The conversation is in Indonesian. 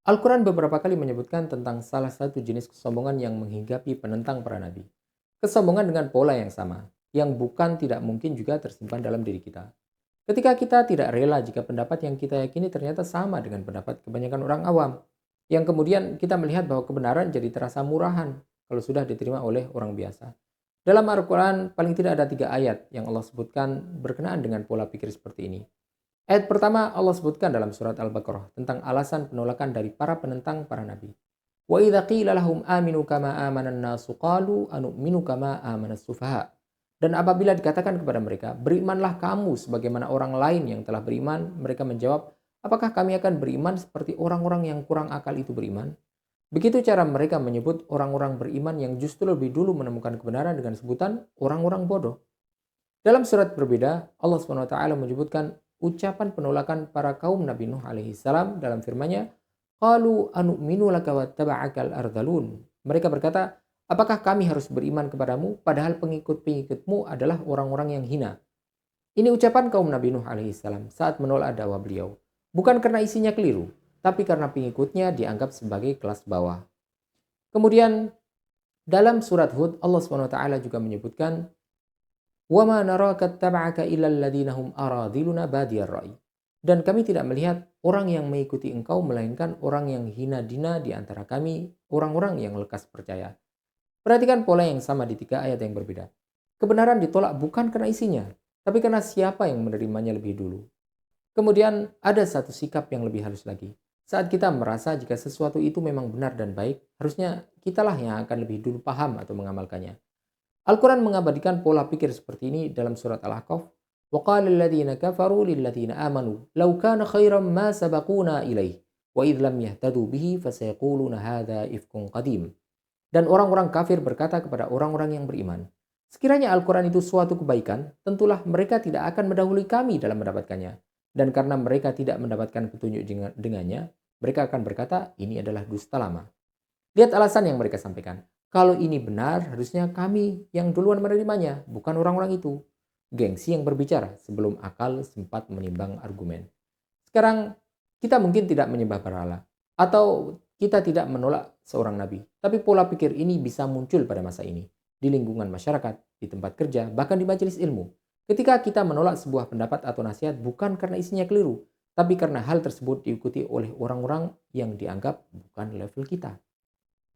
Al-Quran beberapa kali menyebutkan tentang salah satu jenis kesombongan yang menghinggapi penentang para nabi. Kesombongan dengan pola yang sama, yang bukan tidak mungkin juga tersimpan dalam diri kita. Ketika kita tidak rela jika pendapat yang kita yakini ternyata sama dengan pendapat kebanyakan orang awam, yang kemudian kita melihat bahwa kebenaran jadi terasa murahan kalau sudah diterima oleh orang biasa. Dalam Al-Quran, paling tidak ada 3 ayat yang Allah sebutkan berkenaan dengan pola pikir seperti ini. Ayat pertama Allah sebutkan dalam surat Al-Baqarah tentang alasan penolakan dari para penentang para nabi. Wa idza qila lahum aminu kama amanan nasu qalu anu'minu kama amanas sufaha. Dan apabila dikatakan kepada mereka, berimanlah kamu sebagaimana orang lain yang telah beriman, mereka menjawab, apakah kami akan beriman seperti orang-orang yang kurang akal itu beriman? Begitu cara mereka menyebut orang-orang beriman yang justru lebih dulu menemukan kebenaran dengan sebutan orang-orang bodoh. Dalam surat berbeda, Allah SWT menyebutkan ucapan penolakan para kaum Nabi Nuh alaihi salam dalam firman-Nya, "Qalu anu'minu laka wattaba'akal ardalun." Mereka berkata, "Apakah kami harus beriman kepadamu padahal pengikut-pengikutmu adalah orang-orang yang hina?" Ini ucapan kaum Nabi Nuh alaihi salam saat menolak dakwah beliau. Bukan karena isinya keliru, tapi karena pengikutnya dianggap sebagai kelas bawah. Kemudian dalam surat Hud, Allah SWT juga menyebutkan, وَمَا نَرَاكَ اتَّبَعَكَ إِلَّا الَّذِينَ هُمْ أَرَاذِلُنَا بَادِيَ الرَّأْيِ. Dan kami tidak melihat orang yang mengikuti engkau melainkan orang yang hina dina di antara kami, orang-orang yang lekas percaya. Perhatikan pola yang sama di 3 ayat yang berbeda. Kebenaran ditolak bukan karena isinya, tapi karena siapa yang menerimanya lebih dulu. Kemudian ada satu sikap yang lebih halus lagi. Saat kita merasa jika sesuatu itu memang benar dan baik, harusnya kitalah yang akan lebih dulu paham atau mengamalkannya. Al-Quran mengabadikan pola pikir seperti ini dalam surat Al-Ahqaf. وَقَالَ الَّذِينَ كَفَرُوا لِلَّذِينَ آمَنُوا لَوْ كَانَ خَيْرًا مَا سَبَقُونَا إِلَيْهِ وَإِذْ لَمْ يَهْتَدُوا بِهِ فَسَيَقُولُونَ هَذَا إِفْكٌ قَدِيمٌ. Dan orang-orang kafir berkata kepada orang-orang yang beriman, sekiranya Al-Quran itu suatu kebaikan, tentulah mereka tidak akan mendahului kami dalam mendapatkannya. Dan karena mereka tidak mendapatkan petunjuk dengannya, mereka akan berkata, ini adalah dusta lama. Lihat alasan yang mereka sampaikan. Kalau ini benar, harusnya kami yang duluan menerimanya, bukan orang-orang itu. Gengsi yang berbicara sebelum akal sempat menimbang argumen. Sekarang, kita mungkin tidak menyembah berhala, atau kita tidak menolak seorang nabi. Tapi pola pikir ini bisa muncul pada masa ini, di lingkungan masyarakat, di tempat kerja, bahkan di majelis ilmu. Ketika kita menolak sebuah pendapat atau nasihat bukan karena isinya keliru, tapi karena hal tersebut diikuti oleh orang-orang yang dianggap bukan level kita.